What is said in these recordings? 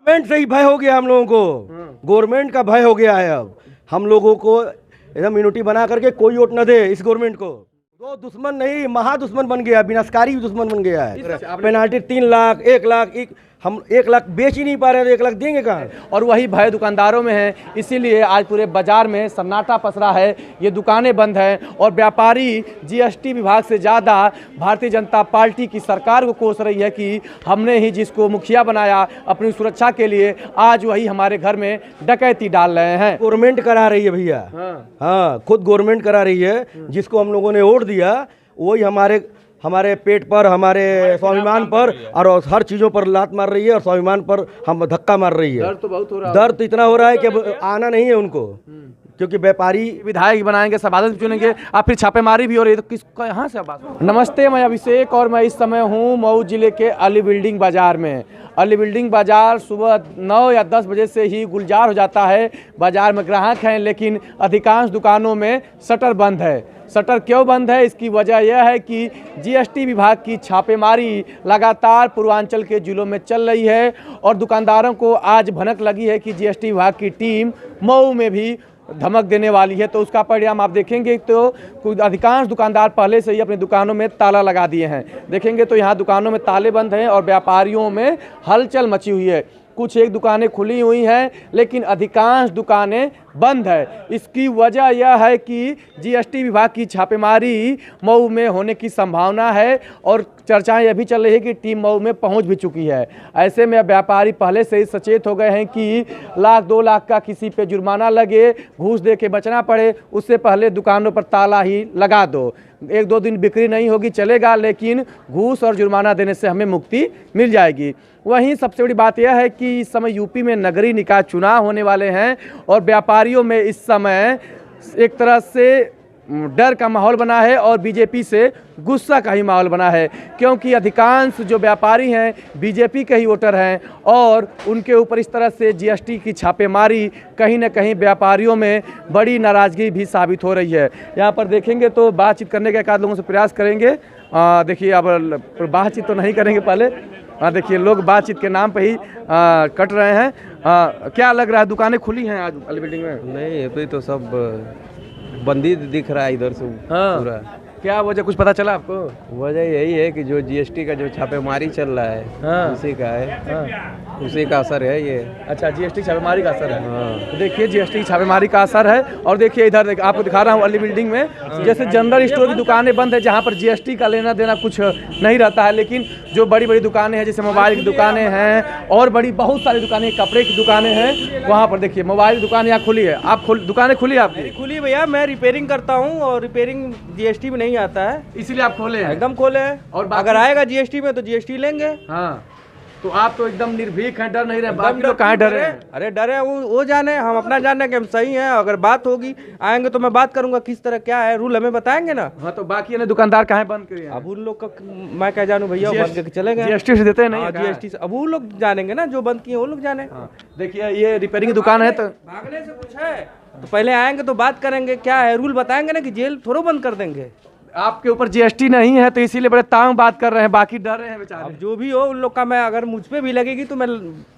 Government से ही भय हो गया हम लोगों को, गवर्नमेंट का भय हो गया है। अब हम लोगों को एकदम यूनिटी बना करके कोई वोट न दे इस गवर्नमेंट को। दो दुश्मन नहीं, महादुश्मन बन गया, विनाशकारी दुश्मन बन गया है। पेनाल्टी 3 लाख 1 लाख, हम 1 लाख बेच ही नहीं पा रहे तो 1 लाख देंगे कहाँ? और वही भय दुकानदारों में है, इसीलिए आज पूरे बाजार में सन्नाटा पसरा है। ये दुकानें बंद हैं और व्यापारी जीएसटी विभाग से ज़्यादा भारतीय जनता पार्टी की सरकार को कोस रही है कि हमने ही जिसको मुखिया बनाया अपनी सुरक्षा के लिए, आज वही हमारे घर में डकैती डाल रहे हैं। गवर्नमेंट करा रही है भैया, हाँ खुद गवर्नमेंट करा रही है। जिसको हम लोगों ने वोट दिया वही हमारे पेट पर, हमारे स्वाभिमान पर और हर चीज़ों पर लात मार रही है और स्वाभिमान पर हम धक्का मार रही है। दर्द तो बहुत हो रहा है, दर्द इतना हो रहा है कि आना नहीं है उनको, क्योंकि व्यापारी विधायक बनाएंगे, सभासद चुनेंगे, आप फिर छापेमारी भी हो रही है, तो किस यहाँ से बात? नमस्ते, मैं अभिषेक और मैं इस समय हूँ मऊ जिले के अली बिल्डिंग बाजार में। अली बिल्डिंग बाजार सुबह 9 या 10 बजे से ही गुलजार हो जाता है। बाजार में ग्राहक हैं, लेकिन अधिकांश दुकानों में शटर बंद है। शटर क्यों बंद है? इसकी वजह यह है कि जीएसटी विभाग की छापेमारी लगातार पूर्वांचल के जिलों में चल रही है और दुकानदारों को आज भनक लगी है कि जीएसटी विभाग की टीम मऊ में भी धमक देने वाली है। तो उसका परिणाम आप देखेंगे तो कुछ अधिकांश दुकानदार पहले से ही अपनी दुकानों में ताला लगा दिए हैं। देखेंगे तो यहाँ दुकानों में ताले बंद हैं और व्यापारियों में हलचल मची हुई है। कुछ एक दुकानें खुली हुई हैं, लेकिन अधिकांश दुकानें बंद है। इसकी वजह यह है कि जीएसटी विभाग की छापेमारी मऊ में होने की संभावना है और चर्चाएं यह भी चल रही है कि टीम मऊ में पहुंच भी चुकी है। ऐसे में व्यापारी पहले से ही सचेत हो गए हैं कि 1-2 लाख का किसी पे जुर्माना लगे, घूस दे के बचना पड़े, उससे पहले दुकानों पर ताला ही लगा दो। 1-2 दिन बिक्री नहीं होगी चलेगा, लेकिन घूस और जुर्माना देने से हमें मुक्ति मिल जाएगी। वहीं सबसे बड़ी बात यह है कि इस समय यूपी में नगरीय निकाय चुनाव होने वाले हैं और व्यापारियों में इस समय एक तरह से डर का माहौल बना है और बीजेपी से गुस्सा का ही माहौल बना है, क्योंकि अधिकांश जो व्यापारी हैं बीजेपी के ही वोटर हैं और उनके ऊपर इस तरह से जीएसटी की छापेमारी कहीं ना कहीं व्यापारियों में बड़ी नाराज़गी भी साबित हो रही है। यहाँ पर देखेंगे तो बातचीत करने का एक आध लोगों से प्रयास करेंगे। देखिए, अब बातचीत तो नहीं करेंगे पहले। देखिए, लोग बातचीत के नाम पे ही कट रहे हैं। क्या लग रहा है, दुकानें खुली हैं आज अली बिल्डिंग में? नहीं, अभी तो सब बंदी दिख रहा है इधर से पूरा। क्या वजह कुछ पता चला आपको? वजह यही है कि जो जीएसटी का जो छापेमारी चल रहा है उसी का है, उसी का असर है ये। अच्छा, जीएसटी छापेमारी का असर है। तो देखिए, जीएसटी छापेमारी का असर है। और देखिए इधर आपको दिखा रहा हूँ अली बिल्डिंग में, जैसे जनरल स्टोर की दुकानें बंद है जहाँ पर जीएसटी का लेना देना कुछ नहीं रहता है, लेकिन जो बड़ी बड़ी दुकानें हैं जैसे मोबाइल की दुकानें हैं और बहुत सारी दुकानें, कपड़े की दुकानें हैं, वहाँ पर देखिए मोबाइल की दुकान यहाँ खुली है। आप दुकानें खुली है आपकी? खुली भैया, मैं रिपेयरिंग करता हूँ और रिपेयरिंग जीएसटी में नहीं आता है, इसीलिए आप खोले हैं? एकदम खोले हैं। और अगर आएगा जीएसटी में तो जीएसटी लेंगे। हाँ, तो आप तो एकदम निर्भीक हैं, डर नहीं रहे। बाकी लोग कहाँ डर हैं? अरे डर है वो जाने, हम अपना जाने कि हम सही हैं। अगर बात होगी आएंगे तो मैं बात करूंगा किस तरह क्या है, रूल हमें बताएंगे ना। हाँ, तो बाकी दुकानदार कहाँ बंद किए? अब उन लोग का मैं क्या जानूँ भैया, बंद करके चले गए। जीएसटी से देते हैं नहीं? जीएसटी से अब वो लोग जानेंगे ना, जो बंद किए वो लोग जाने। देखिए, ये रिपेयरिंग की दुकान है तो भागने से कुछ है तो पहले आएंगे तो बात करेंगे क्या है, रूल बताएंगे ना कि जेल थोड़ा बंद कर देंगे। आपके ऊपर जीएसटी नहीं है तो इसीलिए बड़े तांग बात कर रहे हैं, बाकी डर रहे हैं बेचारे। अब जो भी हो उन लोग का, मैं अगर मुझ पे भी लगेगी तो मैं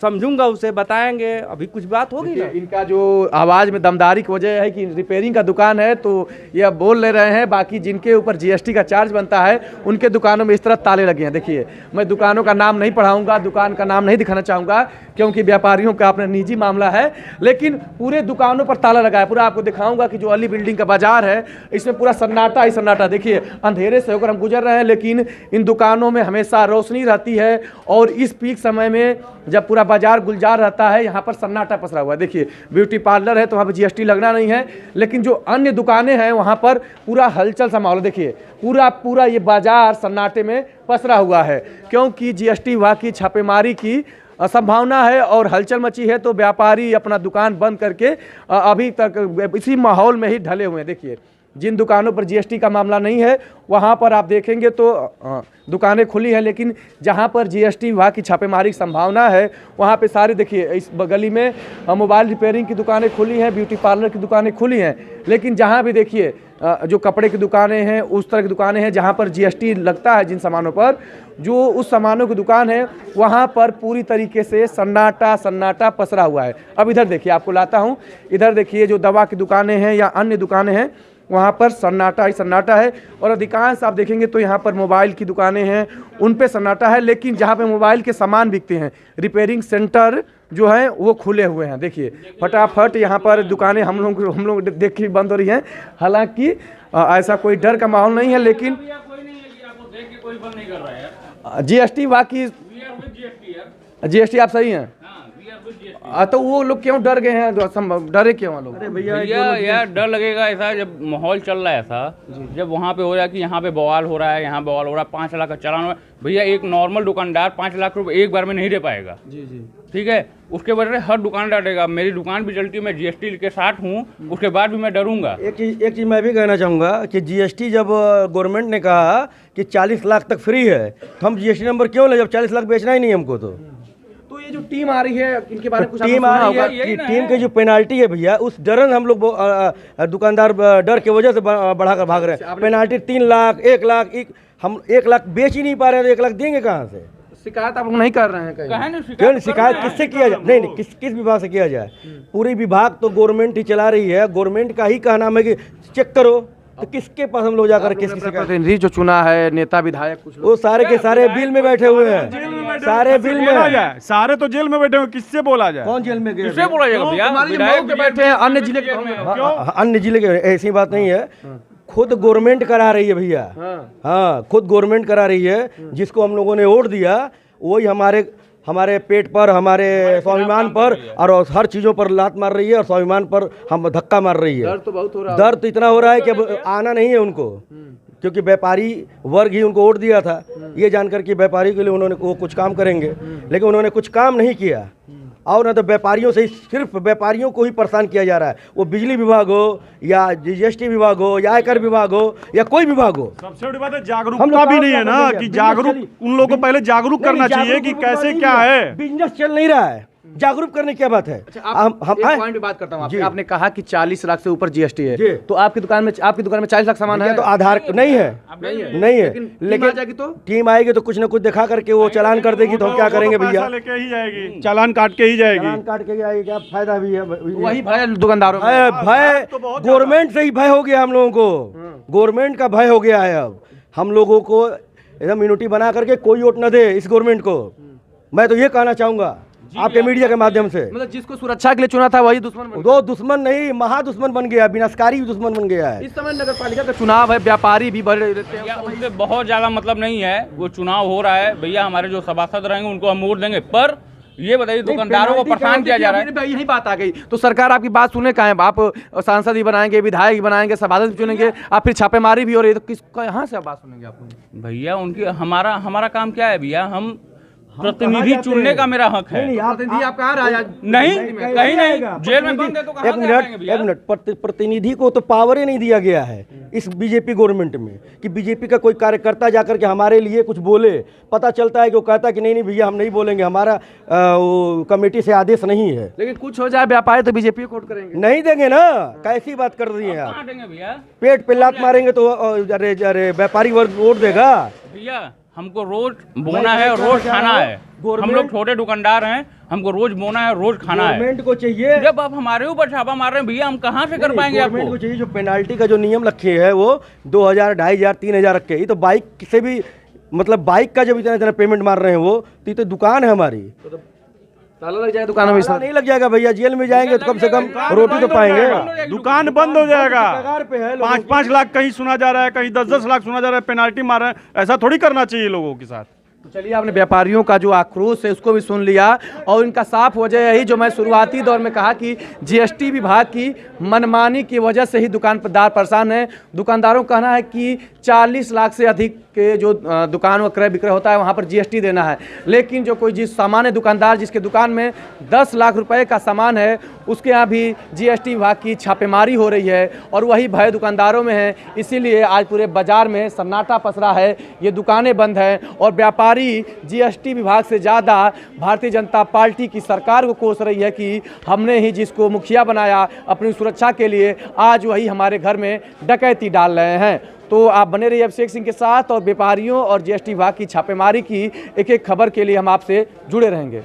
समझूंगा, उसे बताएंगे, अभी कुछ बात होगी ना। इनका जो आवाज़ में दमदारी की वजह है कि रिपेयरिंग का दुकान है तो ये बोल ले रहे हैं, बाकी जिनके ऊपर जीएसटी का चार्ज बनता है उनके दुकानों में इस तरह ताले लगे हैं। देखिए, मैं दुकानों का नाम नहीं पढ़ाऊंगा, दुकान का नाम नहीं दिखाना चाहूँगा क्योंकि व्यापारियों का अपना निजी मामला है, लेकिन पूरे दुकानों पर ताला लगा है। पूरा आपको दिखाऊंगा कि जो अली बिल्डिंग का बाजार है इसमें पूरा सन्नाटा ही सन्नाटा। देखिए, अंधेरे से होकर हम गुजर रहे हैं, लेकिन इन दुकानों में हमेशा रोशनी रहती है और इस पीक समय में जब पूरा बाजार गुलजार रहता है यहाँ पर सन्नाटा पसरा हुआ है। देखिए, ब्यूटी पार्लर है तो वहाँ पर जीएसटी लगना नहीं है, लेकिन जो अन्य दुकानें हैं वहाँ पर पूरा हलचल सा माहौल। देखिए, पूरा ये बाजार सन्नाटे में पसरा हुआ है क्योंकि जीएसटी विभाग की छापेमारी की संभावना है और हलचल मची है। तो व्यापारी अपना दुकान बंद करके अभी तक इसी माहौल में ही ढले हुए हैं। देखिए, जिन दुकानों पर जीएसटी का मामला नहीं है वहाँ पर आप देखेंगे तो दुकानें खुली हैं, लेकिन जहाँ पर जीएसटी विभाग की छापेमारी की संभावना है वहाँ पे सारी देखिए इस गली में मोबाइल रिपेयरिंग की दुकानें खुली हैं, ब्यूटी पार्लर की दुकानें खुली हैं, लेकिन जहाँ भी देखिए जो कपड़े की दुकानें हैं उस तरह की दुकानें हैं जहाँ पर जीएसटी लगता है जिन सामानों पर, जो उस सामानों की दुकान है वहाँ पर पूरी तरीके से सन्नाटा पसरा हुआ है। अब इधर देखिए, आपको लाता हूँ, इधर देखिए जो दवा की दुकानें हैं या अन्य दुकानें हैं वहाँ पर सन्नाटा ही सन्नाटा है, और अधिकांश आप देखेंगे तो यहाँ पर मोबाइल की दुकानें हैं उन पे सन्नाटा है, लेकिन जहाँ पे मोबाइल के सामान बिकते हैं रिपेयरिंग सेंटर जो है वो खुले हुए हैं। देखिए फटाफट यहाँ पर दुकानें हम लोग देख के बंद हो रही हैं, हालांकि ऐसा कोई डर का माहौल नहीं है, लेकिन जीएसटी बाकी जीएसटी आप सही हैं तो वो लोग क्यों डर गए हैं, डरे क्यों हैं लोग? भैया यार डर लगेगा ऐसा जब माहौल चल रहा है ऐसा, जब वहाँ पे हो रहा है कि यहाँ पे बवाल हो रहा है, यहाँ बवाल हो रहा है, 5 लाख का चालान हो रहा है। भैया एक नॉर्मल दुकानदार 5 लाख रुपए एक बार में नहीं दे पाएगा। जी जी ठीक है, उसके वजह से हर दुकानदार डरेगा। मेरी दुकान भी चलती है, मैं जीएसटी के साथ हूँ, उसके बाद भी मैं डरूंगा। एक चीज़ मैं भी कहना चाहूँगा कि जीएसटी जब गवर्नमेंट ने कहा कि 40 लाख तक फ्री है तो हम जीएसटी नंबर क्यों ले, जब 40 लाख बेचना ही नहीं हमको। तो ये जो टीम आ रही है इनके बारे में कुछ टीम आ रही है कि टीम की जो पेनाल्टी है भैया, उस डरन हम लोग दुकानदार डर की वजह से बढ़ाकर भाग रहे हैं। पेनाल्टी 3 लाख 1 लाख, हम 1 लाख बेच ही नहीं पा रहे हैं तो 1 लाख देंगे कहाँ से? शिकायत आप लोग नहीं कर रहे हैं क्यों नहीं? शिकायत किससे किया जाए? नहीं किस विभाग से किया जाए? पूरी विभाग तो गवर्नमेंट ही चला रही है, गवर्नमेंट का ही कहना है कि चेक करो, तो किसके पास हम लोग जाकर किसकी प्रतिनिधि जो चुना है, नेता विधायक कुछ वो सारे के सारे बिल में बैठे हुए हैं, सारे बिल में, सारे तो जेल में बैठे हुए, किससे बोला जाए? कौन जेल में गए? किससे बोला जाएगा भैया? विधायक बैठे हैं अन्य जिले के, अन्य जिले के, ऐसी बात नहीं है, खुद गवर्नमेंट करा रही है भैया। हाँ खुद गवर्नमेंट करा रही है, जिसको हम लोगों ने वोट दिया वही हमारे पेट पर, हमारे स्वाभिमान पर और हर चीज़ों पर लात मार रही है और स्वाभिमान पर हम धक्का मार रही है। डर तो बहुत हो रहा है, डर तो इतना हो रहा है कि अब आना नहीं है उनको, क्योंकि व्यापारी वर्ग ही उनको वोट दिया था ये जानकर कि व्यापारी के लिए उन्होंने वो कुछ काम करेंगे, लेकिन उन्होंने कुछ काम नहीं किया। और न तो व्यापारियों से, सिर्फ व्यापारियों को ही परेशान किया जा रहा है, वो बिजली विभाग हो या जीएसटी विभाग हो या आयकर विभाग हो या कोई विभाग हो। सबसे बड़ी बात है जागरूकता भी नहीं है ना, कि जागरूक उन लोगों को पहले जागरूक करना चाहिए कि कैसे क्या है। बिजनेस चल नहीं रहा है, जागरूक करने की क्या बात है? हम पॉइंट पे बात करता हूँ। आपने कहा कि 40 लाख से ऊपर जीएसटी है, तो आपकी दुकान में 40 लाख सामान है, तो आधार नहीं है, नहीं है, लेकिन टीम आएगी तो कुछ ना कुछ दिखा करके वो चालान कर देगी, तो हम क्या करेंगे भैया? लेके ही जाएगी, चालान काट के ही जाएगी, चालान काट के जाएगी, क्या फायदा भी है? वही भय दुकानदारों, भय गवर्नमेंट से ही भय हो गया हम लोगों को, गवर्नमेंट का भय हो गया है। अब हम लोगों को एकदम इम्यूनिटी बना करके कोई वोट न दे इस गवर्नमेंट को। मैं तो ये कहना चाहूंगा आपके मीडिया के माध्यम से, मतलब जिसको सुरक्षा के लिए चुना था वही दुश्मन बन गया। दो दुश्मन नहीं, महादुश्मन बन गया, विनाशकारी दुश्मन बन गया है। इस समय नगर पालिका का चुनाव है, व्यापारी भी बड़े रहते हैं, उससे बहुत ज्यादा मतलब नहीं है, वो चुनाव हो रहा है भैया, हमारे जो सभासद रहेंगे उनको हम वोट देंगे, पर ये बताइए दुकानदारों को परेशान किया जा रहा है। यही बात आ गई, तो सरकार आपकी बात सुने कहाँ है? आप सांसद ही बनाएंगे, विधायक ही बनाएंगे, सभासद चुनेंगे, आप फिर छापेमारी भी हो रही है, तो किस कहाँ से आप बात सुनेंगे? आप भैया उनकी हमारा काम क्या है भैया? हम प्रतिनिधि चुनने का मेरा हक है। प्रतिनिधि आप कहाँ रहा? नहीं कहीं नहीं, जेल में बंद है तो कहाँ जाएंगे भैया? एक मिनट, प्रतिनिधि को तो पावर ही नहीं दिया गया है इस बीजेपी गवर्नमेंट में कि बीजेपी का कोई कार्यकर्ता जाकर के हमारे लिए कुछ बोले। पता चलता है कि वो कहता है कि नहीं भैया हम नहीं बोलेंगे, हमारा कमेटी से आदेश नहीं है। लेकिन कुछ हो जाए व्यापारी तो बीजेपी को वोट करेंगे, नहीं देंगे ना, कैसी बात कर रही है आप? भैया पेट पे लात मारेंगे तो अरे व्यापारी वर्ग वोट देगा भैया? हमको रोज बोना है, रोज खाना है, हम लोग छोटे दुकानदार हैं, हमको रोज बोना है, रोज खाना है। गवर्नमेंट को चाहिए, जब आप हमारे ऊपर छापा मार रहे हैं भैया, हम कहाँ से कर पाएंगे? आपको गवर्नमेंट को चाहिए जो पेनाल्टी का जो नियम रखे है वो 2000, 2500, 3000 रखे। ये तो बाइक से भी, मतलब बाइक का जब इतना पेमेंट मार रहे हैं वो, तो दुकान है हमारी, ताला लग जाएगा दुकानों में? नहीं लग जाएगा भैया, जेल में जाएंगे तो कम से कम रोटी तो पाएंगे। दुकान बंद हो जाएगा। कगार पे है, 5-5 लाख कहीं सुना जा रहा है, कहीं 10-10 लाख सुना जा रहा है, पेनाल्टी मार रहे हैं। ऐसा थोड़ी करना चाहिए लोगों के साथ। तो चलिए, आपने व्यापारियों का जो आक्रोश है उसको भी सुन लिया, और इनका साफ वजह यही जो मैं शुरुआती दौर में कहा कि जीएसटी विभाग की मनमानी की वजह से ही दुकानदार परेशान है। दुकानदारों का कहना है कि 40 लाख से अधिक के जो दुकान व क्रय विक्रय होता है वहाँ पर जीएसटी देना है, लेकिन जो कोई जिस सामान्य दुकानदार जिसके दुकान में 10 लाख रुपए का सामान है उसके यहाँ भी जीएसटी विभाग की छापेमारी हो रही है और वही भय दुकानदारों में है। इसीलिए आज पूरे बाजार में सन्नाटा पसरा है, ये दुकानें बंद हैं और व्यापारी जीएसटी विभाग से ज़्यादा भारतीय जनता पार्टी की सरकार को कोस रही है कि हमने ही जिसको मुखिया बनाया अपनी सुरक्षा के लिए, आज वही हमारे घर में डकैती डाल रहे हैं। तो आप बने रहिए अभिषेक सिंह के साथ और व्यापारियों और जीएसटी विभाग की छापेमारी की एक एक खबर के लिए हम आपसे जुड़े रहेंगे।